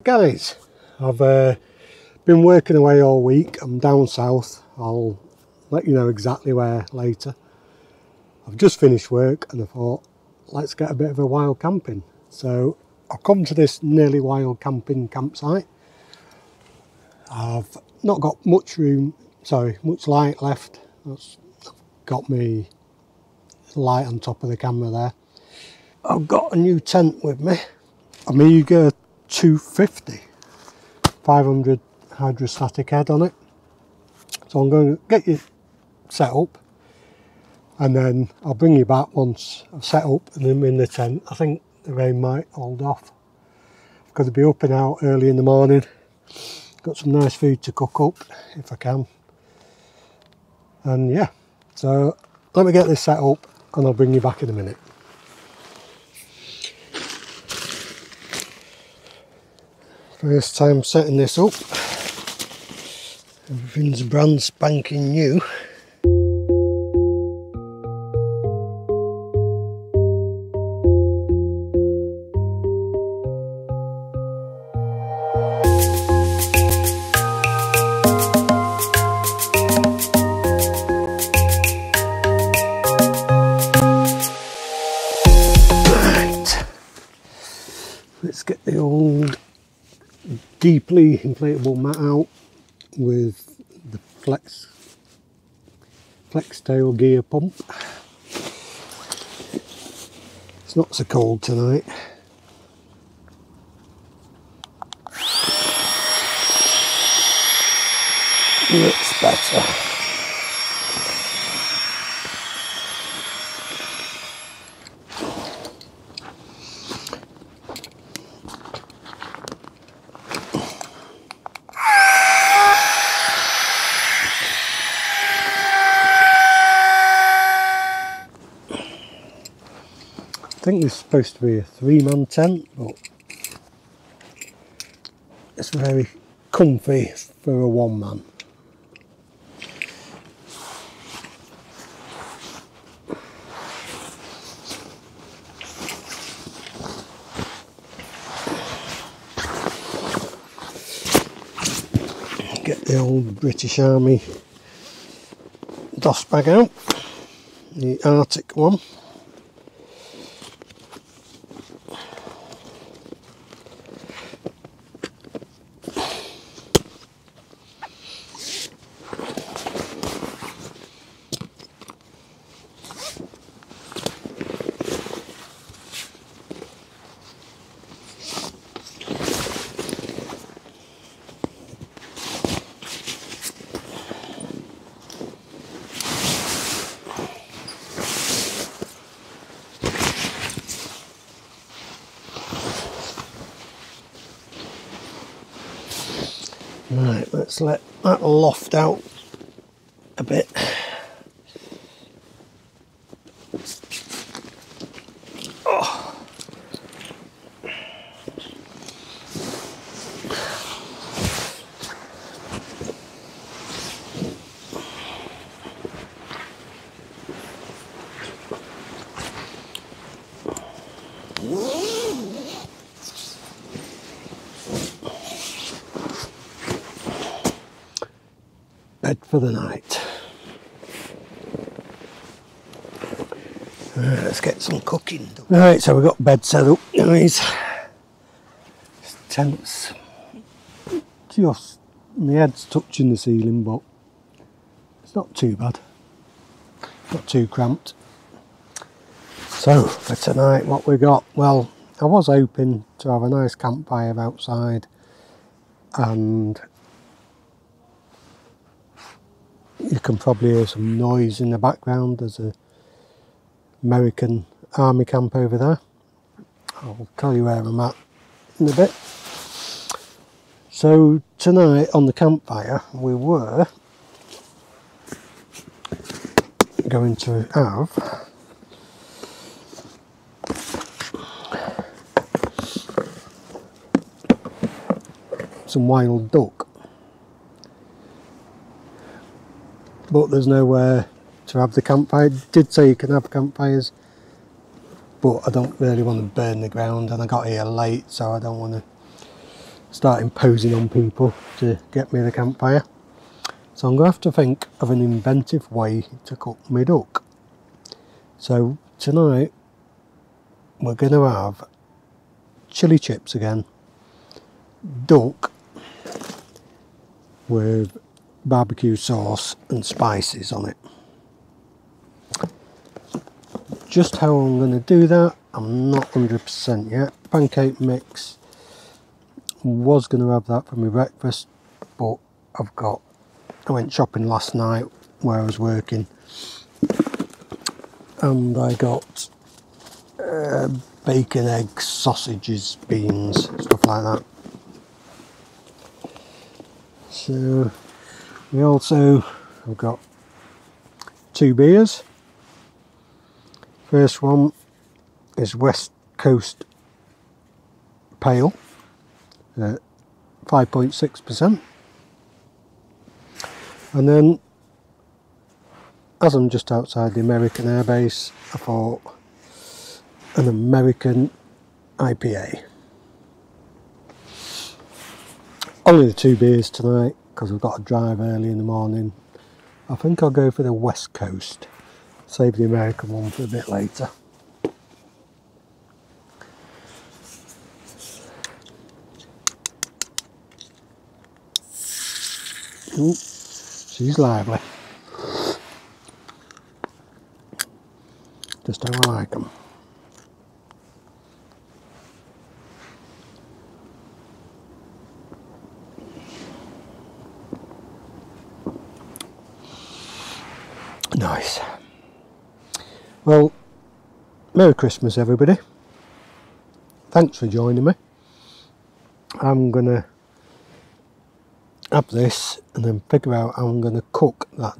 guys, I've been working away all week. I'm down south. I'll let you know exactly where later. I've just finished work and I thought, let's get a bit of a wild camping. So I've come to this nearly wild camping campsite. I've not got much light left. That's got me light on top of the camera there. I've got a new tent with me. Amiga 250, 500 hydrostatic head on it. So I'm going to get you set up and then I'll bring you back once I've set up and I'm in the tent. I think the rain might hold off. I've got to be up and out early in the morning. Got some nice food to cook up if I can. And yeah, so let me get this set up and I'll bring you back in a minute. First time setting this up. Everything's brand spanking new. Right. Let's get the old deeply inflatable mat out with the flex tail gear pump. It's not so cold tonight. Looks better. I think this is supposed to be a 3-man tent, but it's very comfy for a 1-man. Get the old British Army DOS bag out, the Arctic one. Right, let's let that loft out a bit. Oh. Bed for the night. Right, let's get some cooking done. Right, so we've got bed set up. Guys, this tent's just, my head's touching the ceiling, but it's not too bad. Not too cramped. So for tonight, what we got? Well, I was hoping to have a nice campfire outside, and you can probably hear some noise in the background. There's a American army camp over there. I'll tell you where I'm at in a bit. So tonight on the campfire we were going to have some wild duck. But there's nowhere to have the campfire. It did say you can have campfires, but I don't really want to burn the ground, and I got here late, so I don't want to start imposing on people to get me the campfire. So I'm going to have to think of an inventive way to cook my duck. So tonight we're going to have chili chips again, duck with barbecue sauce and spices on it. Just how I'm going to do that, I'm not 100% yet. Pancake mix, was going to have that for my breakfast, but I went shopping last night where I was working, and I got bacon, eggs, sausages, beans, stuff like that. So we also have got 2 beers. First one is West Coast Pale at 5.6%. And then, as I'm just outside the American airbase, I thought an American IPA. Only the 2 beers tonight because I've got to drive early in the morning. I think I'll go for the West Coast. Save the American one for a bit later. Ooh, she's lively. Just how I like them. Nice. Well, Merry Christmas everybody. Thanks for joining me. I'm gonna have this and then figure out how I'm gonna cook that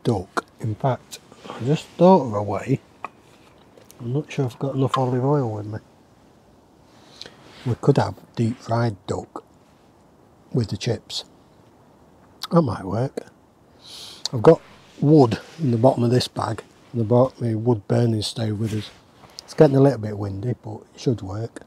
duck. In fact, I just thought of a way. I'm not sure I've got enough olive oil with me. We could have deep fried duck with the chips. That might work. I've got wood in the bottom of this bag, and I brought my wood burning stove with us. It's getting a little bit windy, but it should work.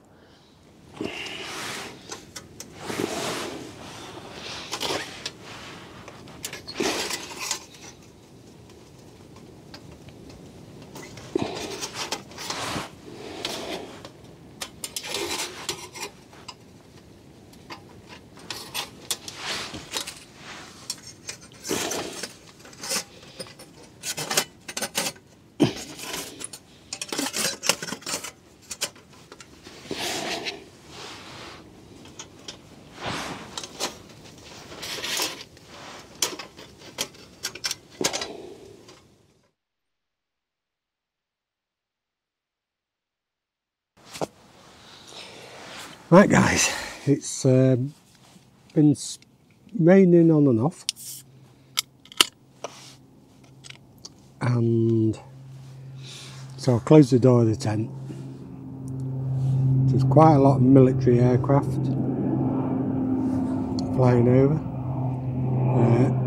Right guys, it's been raining on and off, and so I closed the door of the tent. There's quite a lot of military aircraft flying over.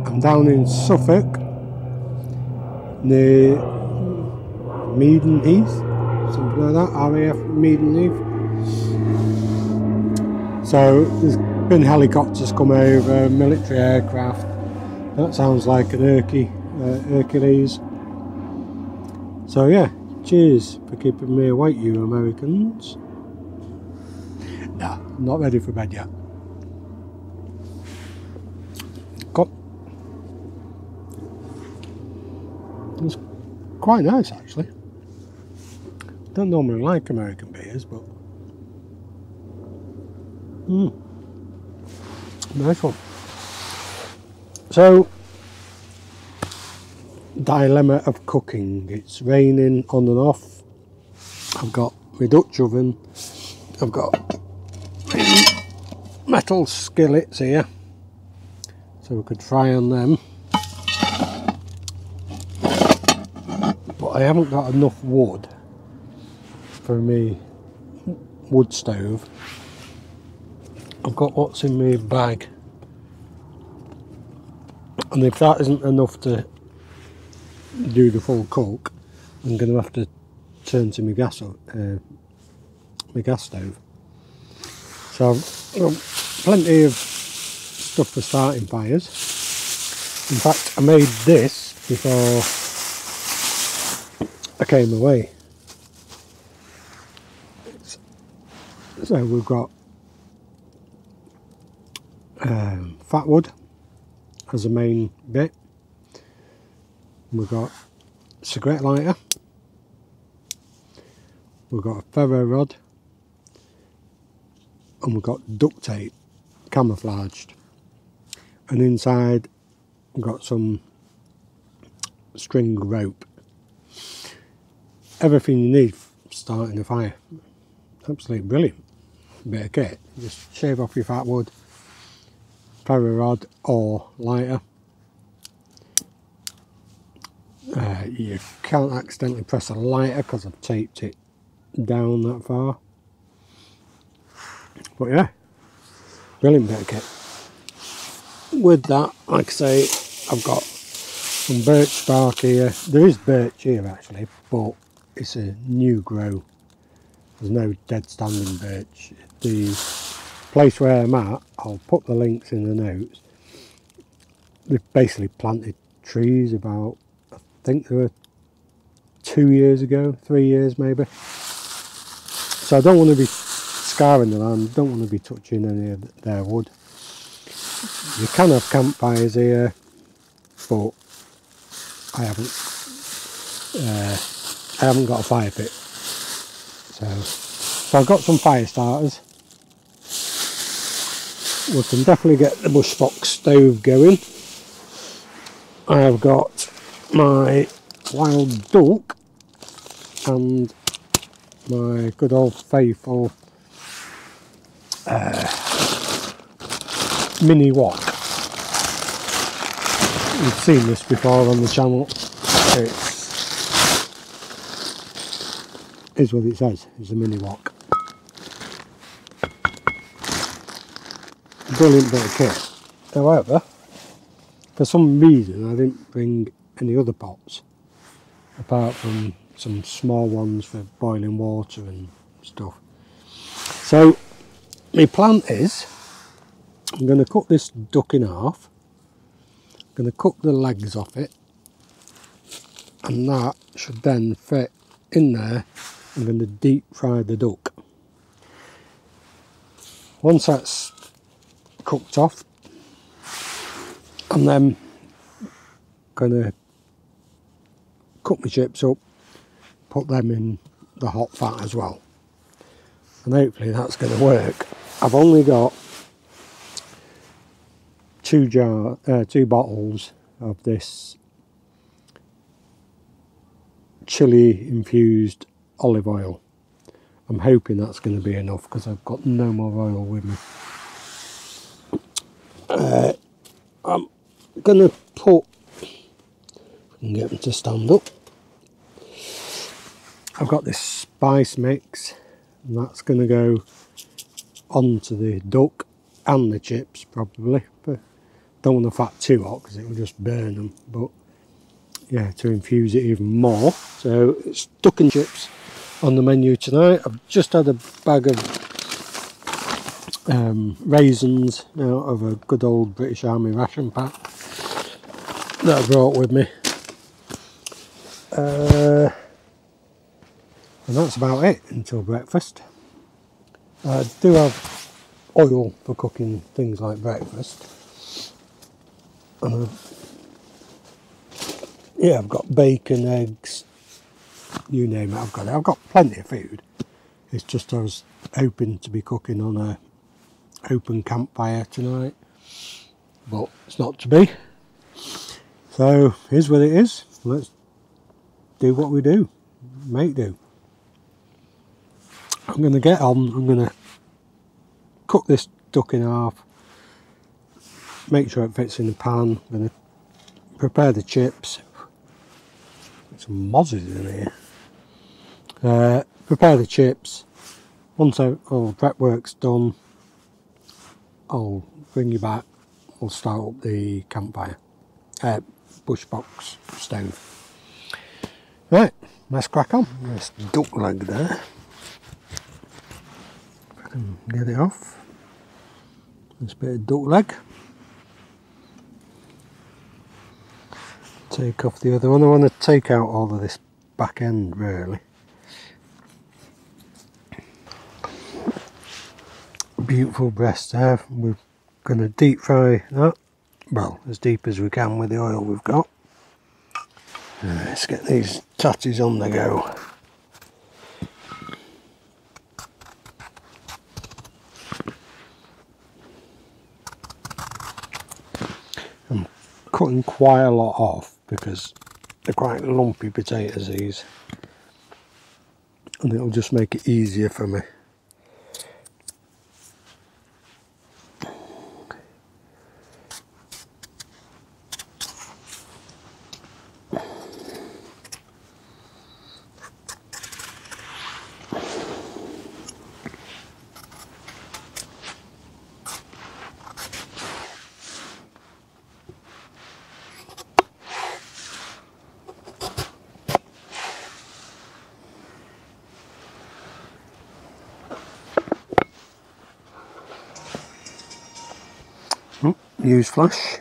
I'm down in Suffolk near Meaden Heath, something like that, RAF Meaden Heath. So there's been helicopters come over, military aircraft. That sounds like an Hercules. So yeah, cheers for keeping me awake, you Americans. Nah, not ready for bed yet. It's quite nice actually. Don't normally like American beers, but nice one. So, dilemma of cooking. It's raining on and off. I've got my Dutch oven. I've got metal skillets here, so we could fry on them. But I haven't got enough wood for me wood stove. I've got what's in my bag, and if that isn't enough to do the full cook, I'm going to have to turn to my gas stove. So I've got plenty of stuff for starting fires. In fact, I made this before I came away. So we've got fat wood as a main bit. We've got cigarette lighter. We've got a ferro rod. And we've got duct tape, camouflaged. And inside we've got some string rope. Everything you need for starting a fire. Absolutely brilliant bit of kit. Just shave off your fat wood, ferro rod or lighter. You can't accidentally press a lighter because I've taped it down that far. But yeah, brilliant bit of kit. With that, like I say, I've got some birch bark here. There is birch here actually, but it's a new grow. There's no dead standing birch. The place where I'm at, I'll put the links in the notes. They've basically planted trees about, I think they were 2 years ago, 3 years maybe. So I don't want to be scarring the land, don't want to be touching any of their wood. You can have campfires here, but I haven't got a fire pit. So I've got some fire starters. We can definitely get the Bushbox stove going. I've got my wild duck and my good old faithful mini wok. You've seen this before on the channel. Is what it says, it's a mini wok. Brilliant bit of kit. However, for some reason I didn't bring any other pots apart from some small ones for boiling water and stuff. So my plan is I'm going to cut this duck in half. I'm going to cook the legs off it, and that should then fit in there. I'm going to deep fry the duck. Once that's cooked off, I'm then going to cut my chips up, put them in the hot fat as well, and hopefully that's going to work. I've only got two bottles of this chili infused olive oil. I'm hoping that's going to be enough because I've got no more oil with me. I'm going to put, if I can get them to stand up, I've got this spice mix, and that's going to go onto the duck and the chips probably, but don't want the fat too hot because it will just burn them. But yeah, to infuse it even more. So it's duck and chips on the menu tonight. I've just had a bag of raisins out of a good old British Army ration pack that I brought with me. And that's about it until breakfast. I do have oil for cooking things like breakfast. And yeah, I've got bacon, eggs, you name it, I've got it. I've got plenty of food. It's just I was hoping to be cooking on a open campfire tonight, but it's not to be. So here's what it is. Let's do what we do, make do. I'm going to get on, I'm going to cook this duck in half, make sure it fits in the pan. I'm going to prepare the chips. Some mozzies in here. Prepare the chips. Once all the prep work's done, I'll bring you back. We'll start up the campfire, Bushbox stove. Right, let's crack on. This duck leg there. If I can get it off. This bit of duck leg. Take off the other one. I want to take out all of this back end really. Beautiful breast there. We're going to deep fry that, well, as deep as we can with the oil we've got. Let's get these tatties on the go. I'm cutting quite a lot off because they're quite lumpy potatoes these, and it'll just make it easier for me. Use flash.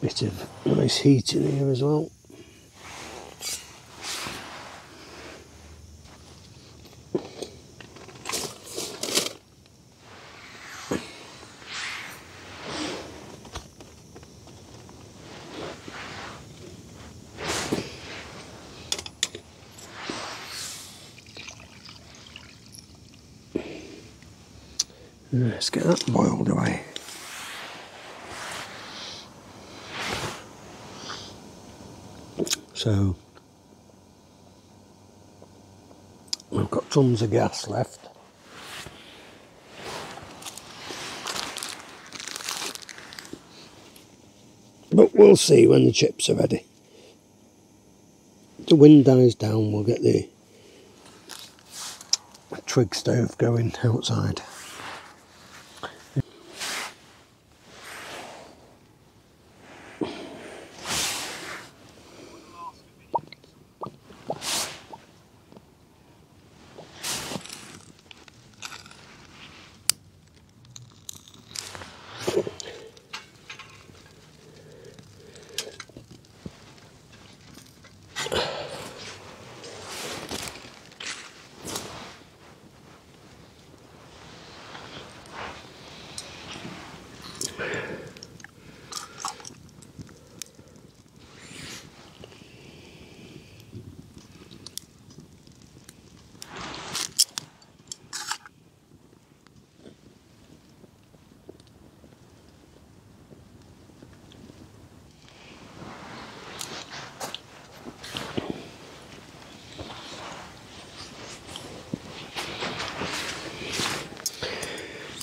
Bit of nice heat in here as well. Let's get that boiled away. So we've got tons of gas left. But we'll see when the chips are ready. If the wind dies down, we'll get the twig stove going outside.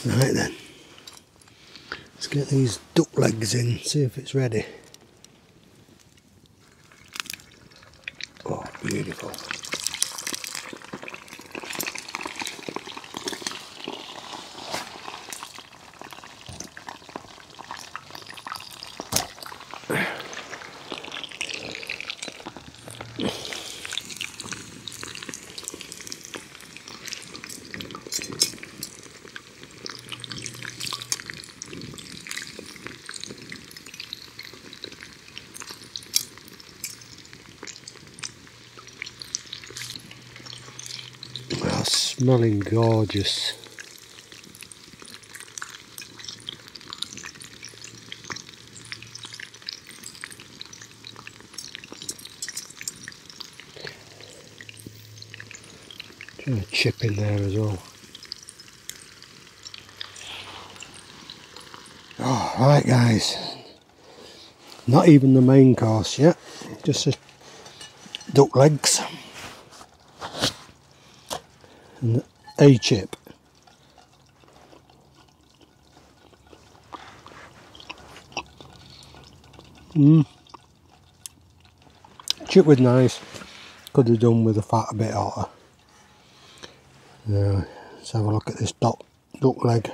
Right then, let's get these duck legs in, see if it's ready. Oh, beautiful. Well, smelling gorgeous. Trying to chip in there as well. Right guys, not even the main course yet, just the duck legs and a chip. Chip was nice, could have done with the fat a bit hotter. Now, let's have a look at this duck leg.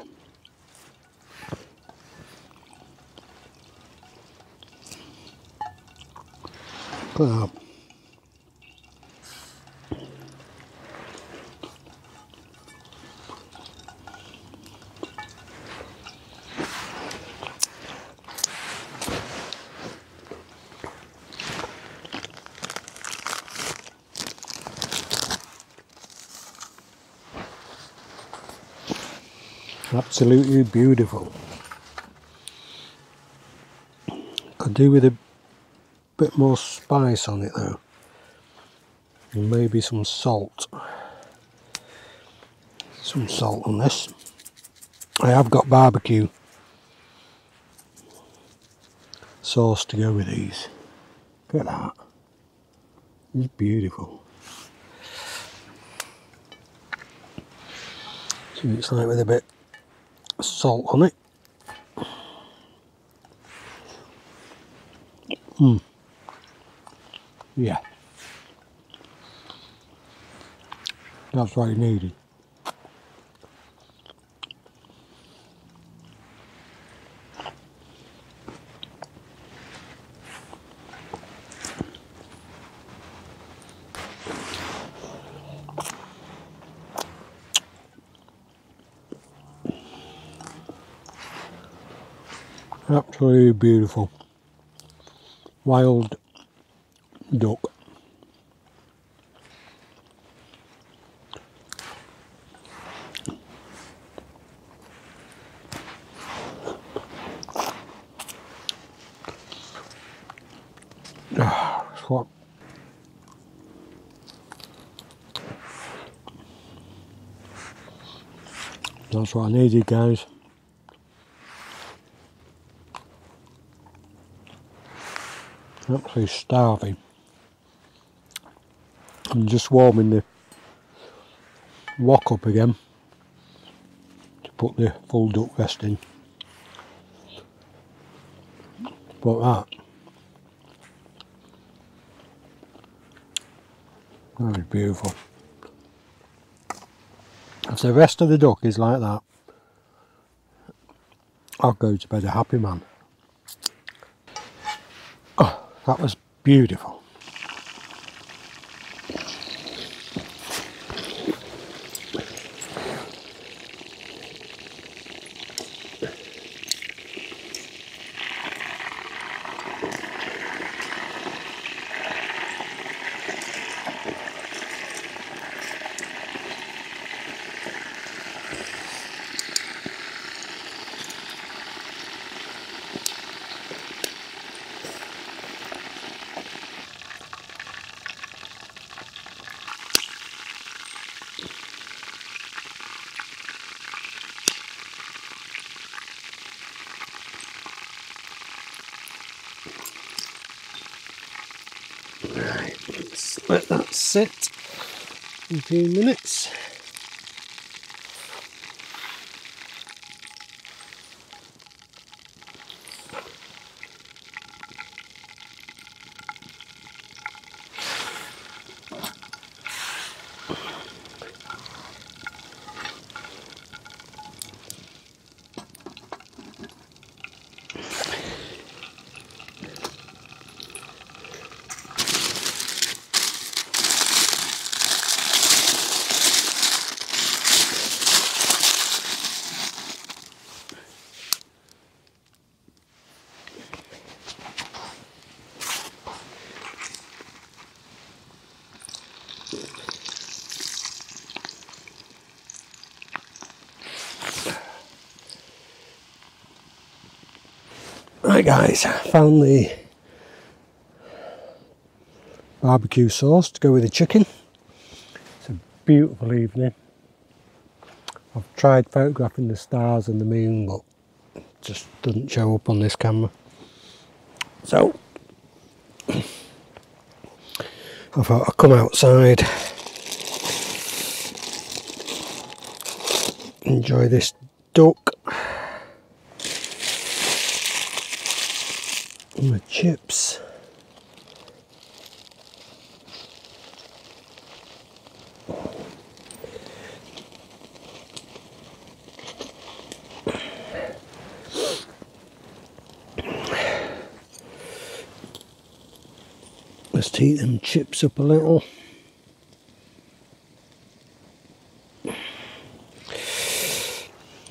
Look at that. Absolutely beautiful. Could do with a bit more spice on it though, and maybe some salt. Some salt on this. I have got barbecue sauce to go with these. Look at that. It's beautiful. So it's like with a bit of salt on it. Yeah. That's what you needed. Absolutely beautiful. Wild duck. That's what I needed, guys. Absolutely starving. I'm just warming the wok up again to put the full duck breast in. But that is beautiful. If the rest of the duck is like that, I'll go to bed a happy man. Oh, that was beautiful. Right, let's let that sit for a few minutes. Right guys, found the barbecue sauce to go with the chicken. It's a beautiful evening. I've tried photographing the stars and the moon, but just doesn't show up on this camera. So I thought I'd come outside, enjoy this duck and the chips. Let's heat them chips up a little.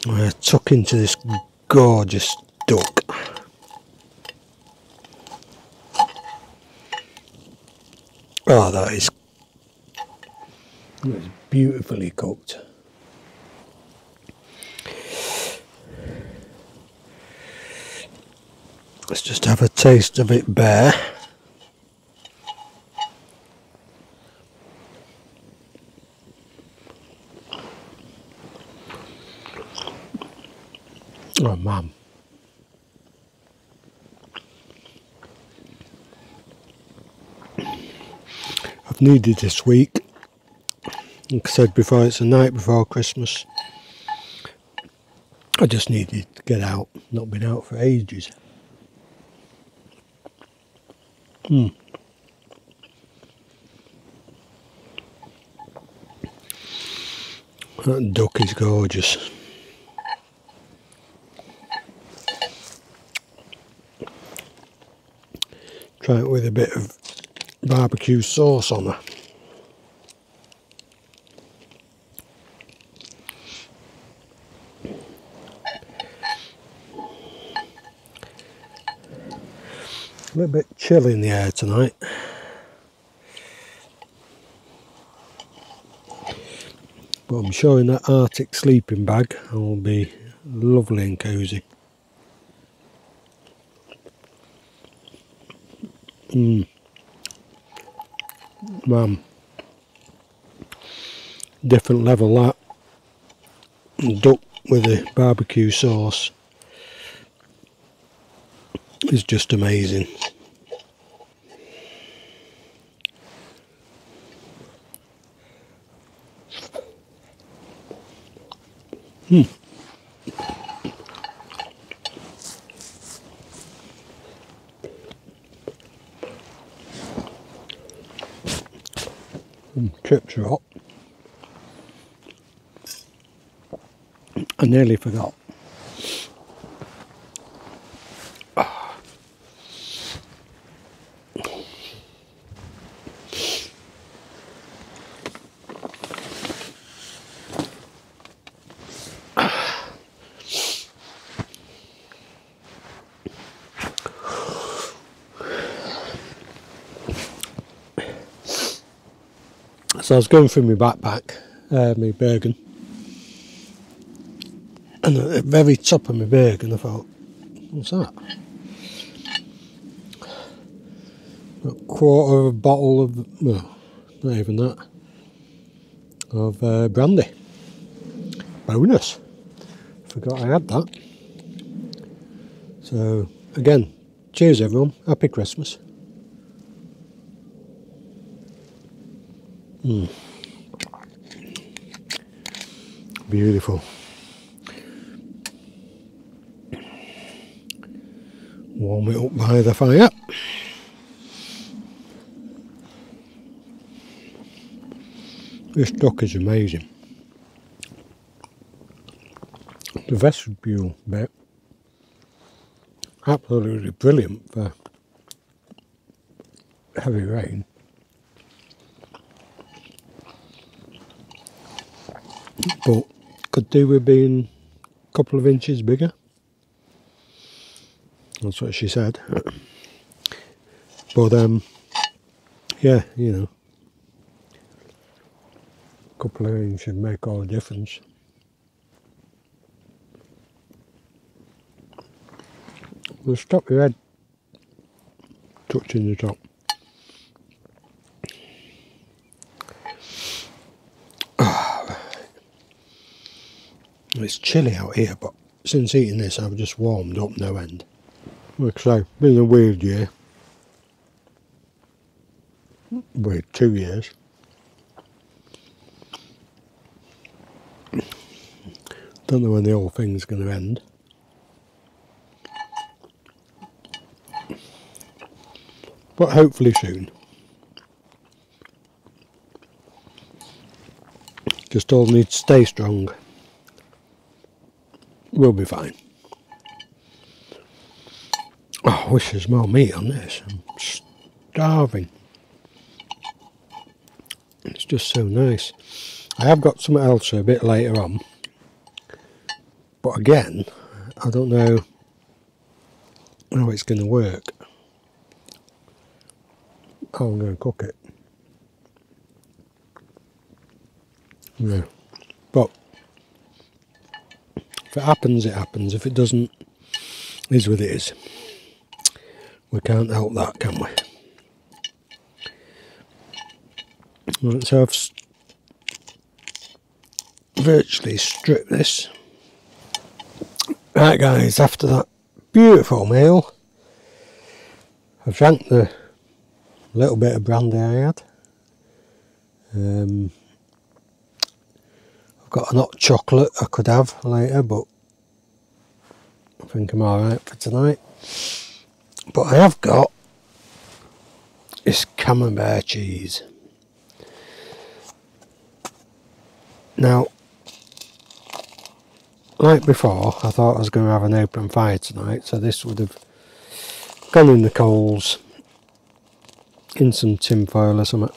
I tuck into this gorgeous duck. Oh, that is beautifully cooked. Let's just have a taste of it bare. Oh man. I've needed this week. Like I said before, it's the night before Christmas. I just needed to get out. Not been out for ages. That duck is gorgeous. Try it with a bit of barbecue sauce on her. A little bit chill in the air tonight. But I'm sure in that Arctic sleeping bag I will be lovely and cosy. Man, different level that. Duck with a barbecue sauce is just amazing. Chips are hot. I nearly forgot. So I was going through my backpack, my Bergen, and at the very top of my Bergen I thought, what's that? A quarter of a bottle of, well, not even that, of brandy. Bonus. Forgot I had that. So again, cheers everyone, happy Christmas. Beautiful. Warm it up by the fire. This duck is amazing. The vestibule bit, absolutely brilliant for heavy rain. But could do with being a couple of inches bigger. That's what she said. But yeah, you know, a couple of inches make all the difference. Well, stop your head touching the top. It's chilly out here, but since eating this I've just warmed up no end. Like I say, been a weird year. Weird 2 years. Don't know when the whole thing's going to end. But hopefully soon. Just all need to stay strong. We'll be fine. Oh, I wish there's more meat on this. I'm starving. It's just so nice. I have got something else a bit later on. But again, I don't know how it's going to work. How I'm going to cook it. Yeah. But if it happens, it happens. If it doesn't, it is what it is. We can't help that, can we? Right, so I've virtually stripped this. Right guys, after that beautiful meal, I've drank the little bit of brandy I had. I've got an hot chocolate I could have later, but I think I'm alright for tonight. But I have got this camembert cheese. Now, like before, I thought I was going to have an open fire tonight, so this would have gone in the coals, in some tin foil or something.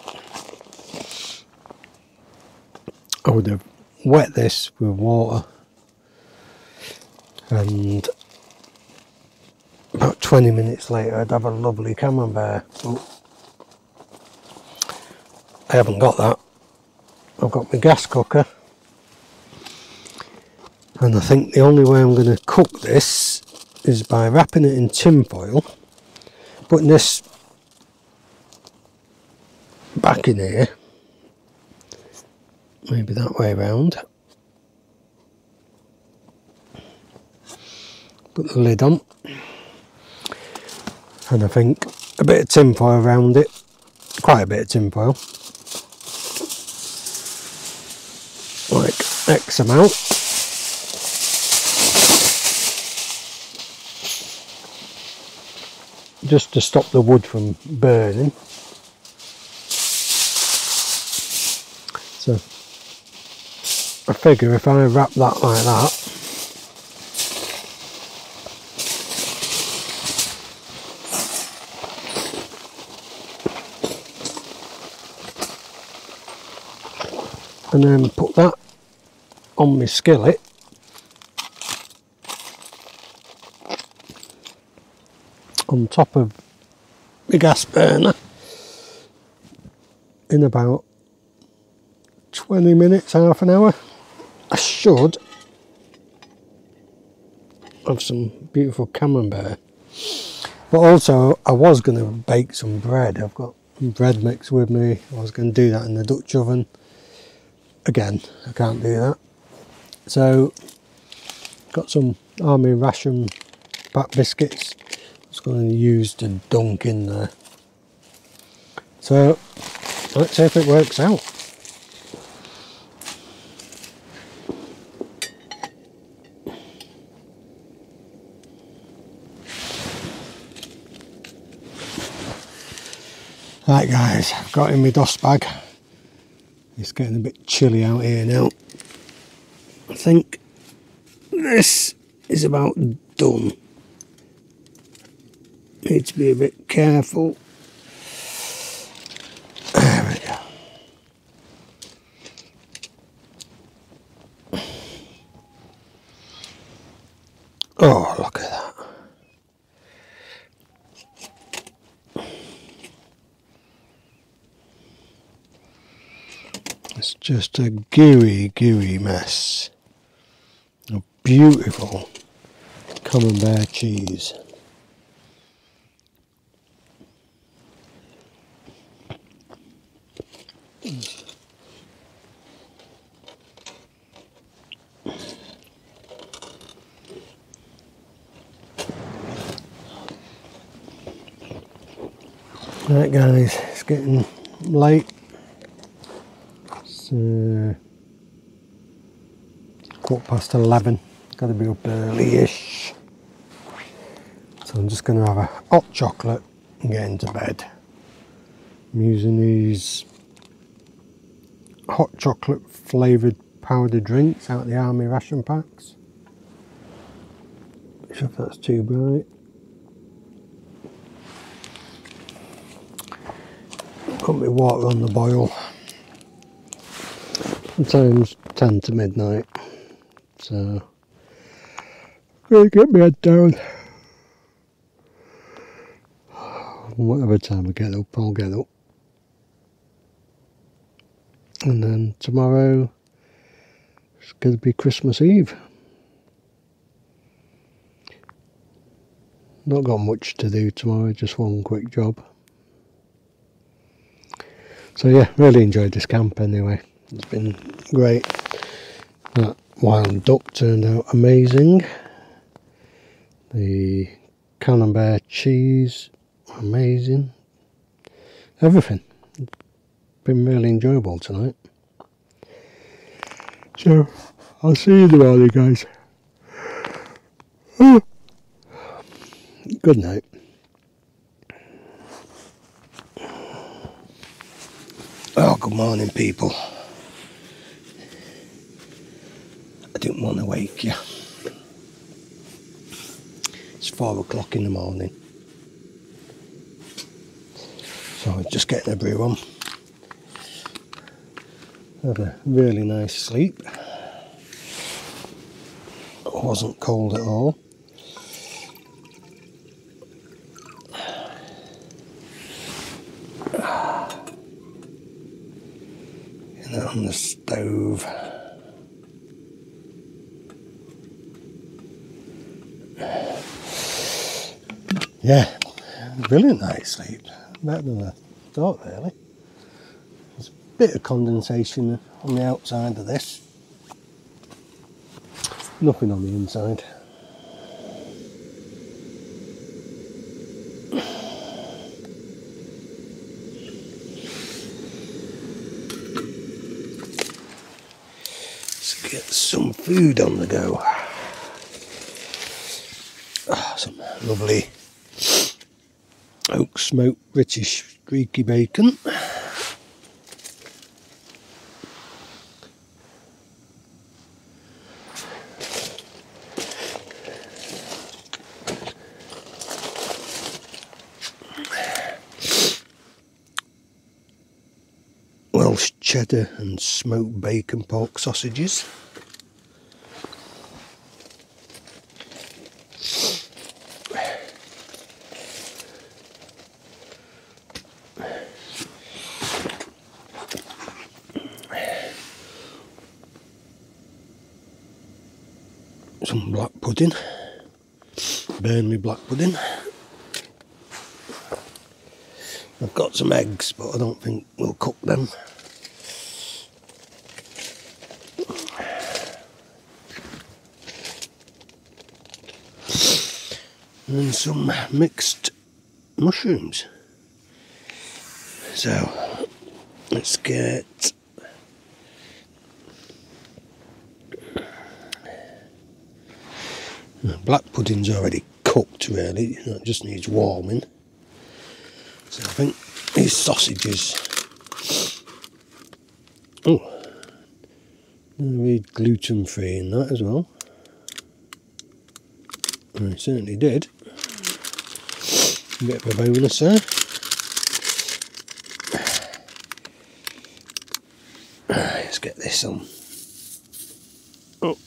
I would have wet this with water, and about 20 minutes later I'd have a lovely camembert. But I haven't got that. I've got my gas cooker, and I think the only way I'm going to cook this is by wrapping it in tin foil, putting this back in here, maybe that way round, put the lid on, and I think a bit of tin foil around it, quite a bit of tin foil, like X amount. Just to stop the wood from burning. So I figure if I wrap that like that, and then put that on my skillet, on top of the gas burner, in about 20 minutes, half an hour, I should have some beautiful camembert. But also I was going to bake some bread. I've got bread mix with me. I was going to do that in the Dutch oven. Again, I can't do that. So got some army ration pack biscuits. Just going to use to dunk in there. So let's see if it works out. Right guys, I've got in my dust bag. It's getting a bit chilly out here now. I think this is about done. Need to be a bit careful. There we go. Oh, look at that. It's just a gooey mess. A beautiful camembert cheese. Right guys, it's getting late. It's 11:15. Got to be up early-ish. So I'm just going to have a hot chocolate and get into bed. I'm using these hot chocolate flavoured powder drinks out of the army ration packs. Not sure if that's too bright. Put my water on the boil. Sometimes 10 to midnight. So I'm going to get my head down. Whatever time I get up, I'll get up. And then tomorrow it's going to be Christmas Eve. Not got much to do tomorrow, just one quick job. So yeah, really enjoyed this camp anyway. It's been great. That wild duck turned out amazing. The camembert cheese, amazing. Everything. It's been really enjoyable tonight. So, I'll see you in the morning, guys. Good night. Oh, good morning, people. I didn't want to wake you. It's 4 o'clock in the morning. So I'm just getting a brew on. Had a really nice sleep. It wasn't cold at all. And on the stove. Yeah, brilliant night's sleep. Better than I thought, really. There's a bit of condensation on the outside of this. Nothing on the inside. Let's get some food on the go. Some lovely oak smoked British streaky bacon. Welsh cheddar and smoked bacon pork sausages. Some black pudding, Burnley black pudding. I've got some eggs, but I don't think we'll cook them. And some mixed mushrooms. So let's get black pudding's already cooked, really. It just needs warming. So I think these sausages. Oh, read gluten free in that as well. I certainly did. A bit of a bonus there. Let's get this on. Oh.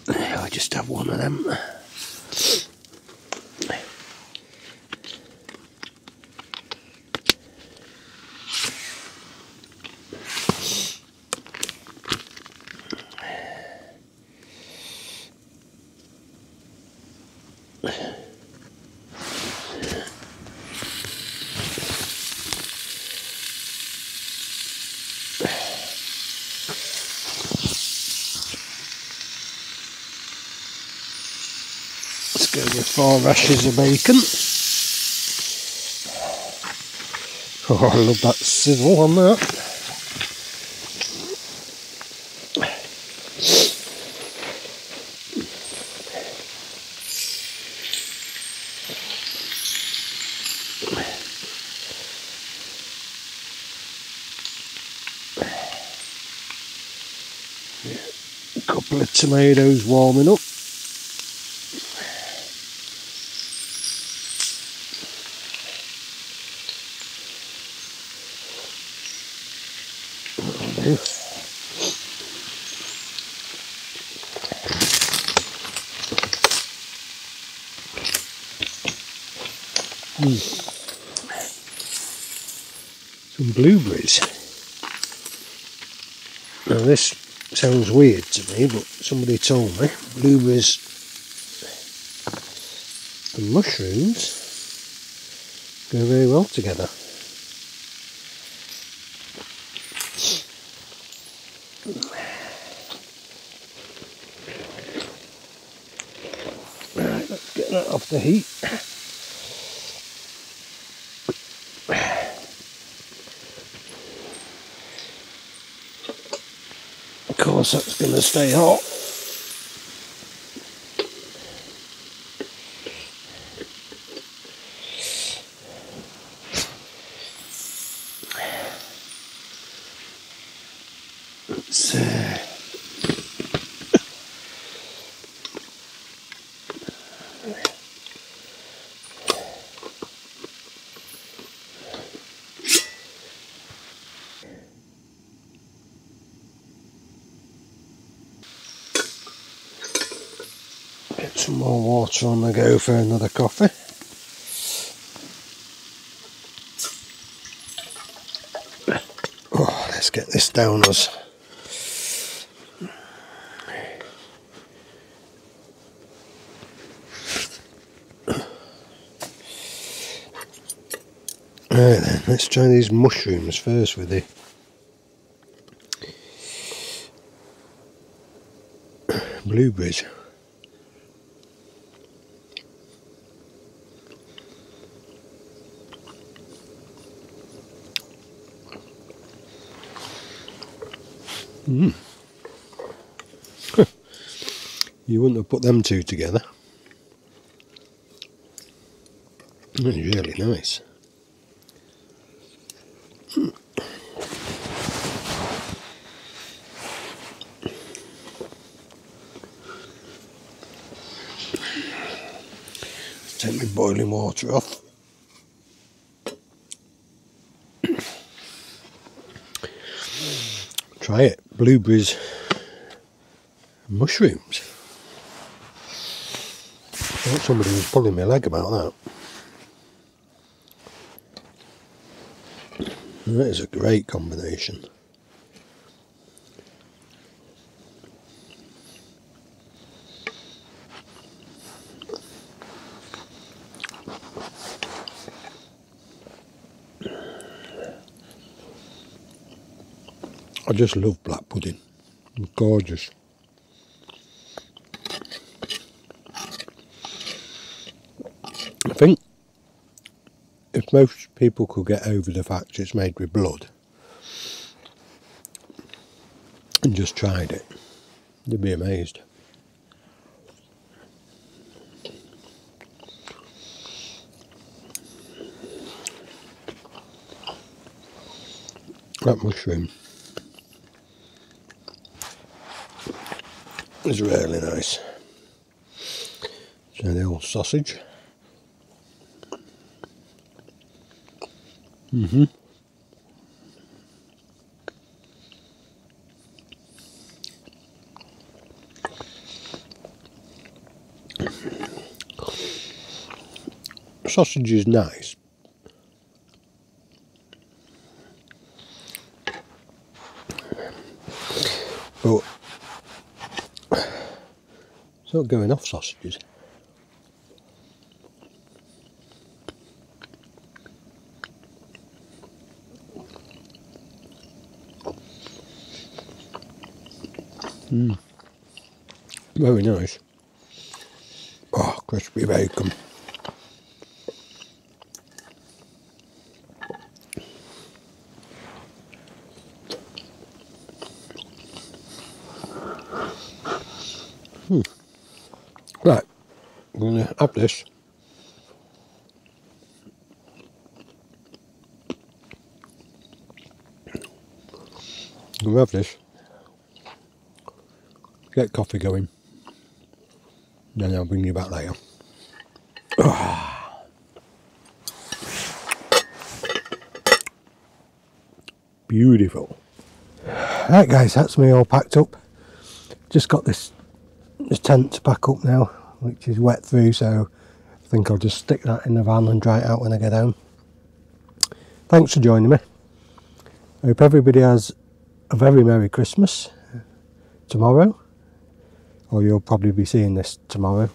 I'll just have one of them. with 4 rashers of bacon. Oh, I love that sizzle on that. A couple of tomatoes warming up. Some blueberries. Now this sounds weird to me, but somebody told me blueberries and mushrooms go very well together. Right, let's get that off the heat. Of course that's going to stay hot. Let's get some more water on the go for another coffee. Oh, let's get this down us. Right then, let's try these mushrooms first with the blueberries. You wouldn't have put them two together. It's really nice. Let's take my boiling water off. Try it. Blueberries and mushrooms. I thought somebody was pulling my leg about that. That is a great combination. I just love black pudding. It's gorgeous. I think if most people could get over the fact it's made with blood and just tried it, they'd be amazed. That mushroom is really nice. So the old sausage. Sausage is nice. But it's not going off sausages. Very nice. Oh, crispy bacon. Right, I'm going to have this. I'm going to have this. Get coffee going. Then I'll bring you back later. Beautiful. Right guys, that's me all packed up. Just got this tent to pack up now, which is wet through, so I think I'll just stick that in the van and dry it out when I get home. Thanks for joining me. I hope everybody has a very Merry Christmas tomorrow, or you'll probably be seeing this tomorrow.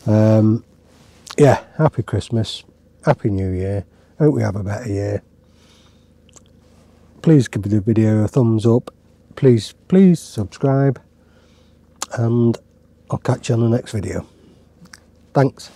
Yeah, Happy Christmas, Happy New Year, hope we have a better year. Please give the video a thumbs up, please subscribe, and I'll catch you on the next video. Thanks.